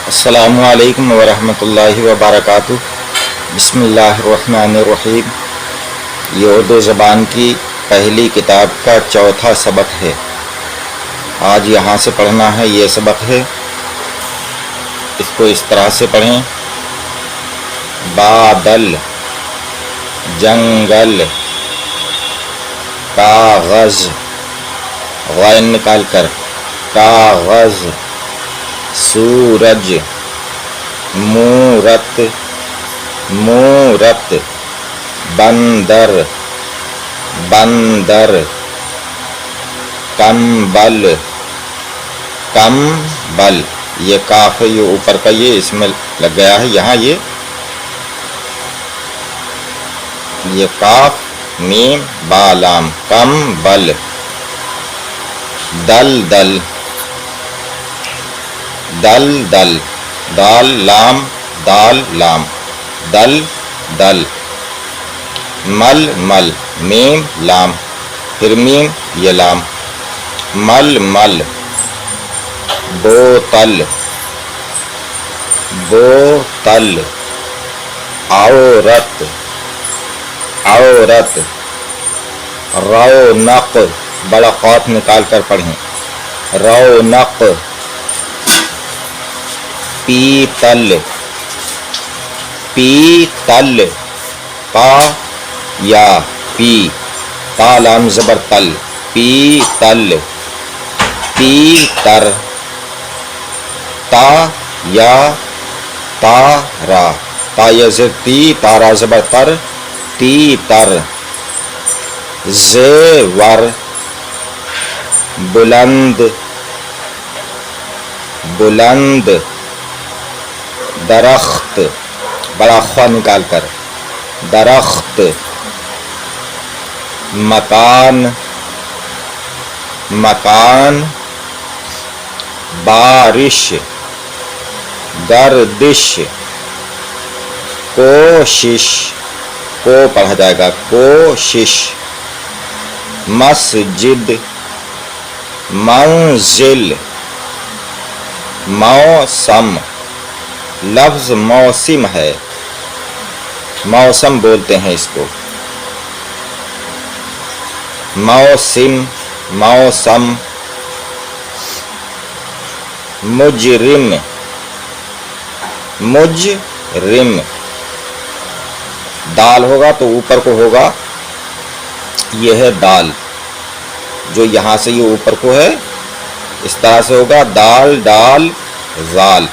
السلام علیکم ورحمۃ اللہ وبرکاتہ۔ بسم اللہ الرحمن الرحیم۔ یہ اردو زبان کی پہلی کتاب کا چوتھا سبق ہے۔ آج یہاں سے پڑھنا ہے، یہ سبق ہے، اس کو اس طرح سے پڑھیں: بادل، جنگل، کاغذ، غین نکال کر، کاغذ، سورج، مورت، مورت، بندر، بندر، کمبل، کمبل۔ یہ کاف ہے، یہ اوپر کا، یہ اس میں لگ گیا ہے یہاں، یہ کاف میم با لام، کمبل۔ دل دل، دل دل، دال لام، دال لام، دل دل۔ مل مل، میم لام، پھر میم یہ لام، مل مل۔ بوتل، بوتل، عورت، عورت۔ رونق، بڑا قاف نکال کر پڑھیں، رونق۔ پیتل، پیتل، پا یا پی، تا لام زبر تل، پیتل۔ تیتر، تا یا تارا، تا یا زر تی، تارا زبر تر، تیتر۔ زیور، بلند، بلند۔ درخت، بڑا خوا نکال کر، درخت۔ مکان، مکان۔ بارش، گردش۔ کوشش، کو پڑھا جائے گا، کوشش۔ مسجد، منزل۔ موسم، لفظ موسم ہے، موسم بولتے ہیں اس کو، موسم، موسم۔ مجرم، مجرم۔ دال ہوگا تو اوپر کو ہوگا، یہ ہے دال، جو یہاں سے یہ اوپر کو ہے اس طرح سے ہوگا، دال ڈال زال۔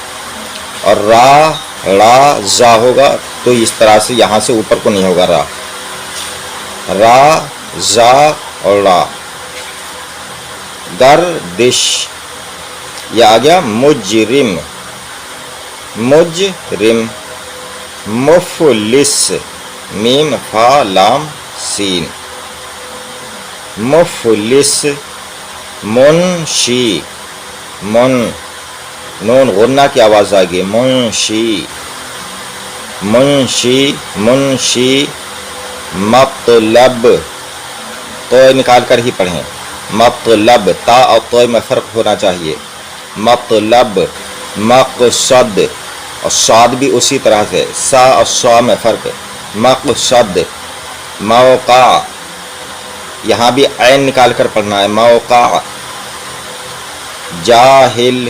اور را ڑا زا ہوگا تو اس طرح سے یہاں سے اوپر کو نہیں ہوگا، را، را زا اور را۔ گردش، یہ آ گیا مجرم، مجرم۔ مفلس، میم فا لام سین، مفلس۔ منشی، من، نون غنہ کی آواز آ گئی، منشی، منشی، منشی۔ مطلب، تو نکال کر ہی پڑھیں، مطلب، تا اور تو میں فرق ہونا چاہیے، مطلب۔ مقصد، اور صاد بھی اسی طرح سے، سا اور صا میں فرق، مقصد۔ موقع، یہاں بھی عین نکال کر پڑھنا ہے، موقع۔ جاہل،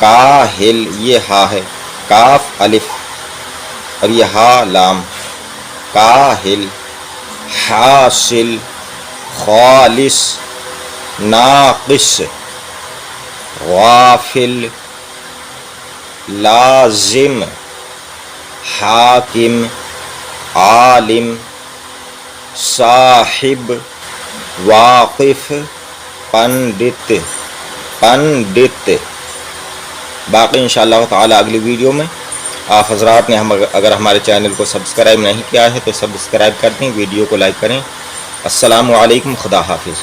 کاہل، یہ ہا ہے، کاف الف اور یہ ہا لام، کاہل۔ حاصل، خالص، ناقص، غافل۔ لازم، حاکم، عالم۔ صاحب، واقف، پنڈت، پنڈت۔ باقی انشاءاللہ تعالی اگلی ویڈیو میں آپ حضرات نے اگر ہمارے چینل کو سبسکرائب نہیں کیا ہے تو سبسکرائب کر دیں، ویڈیو کو لائک کریں۔ السلام علیکم، خدا حافظ۔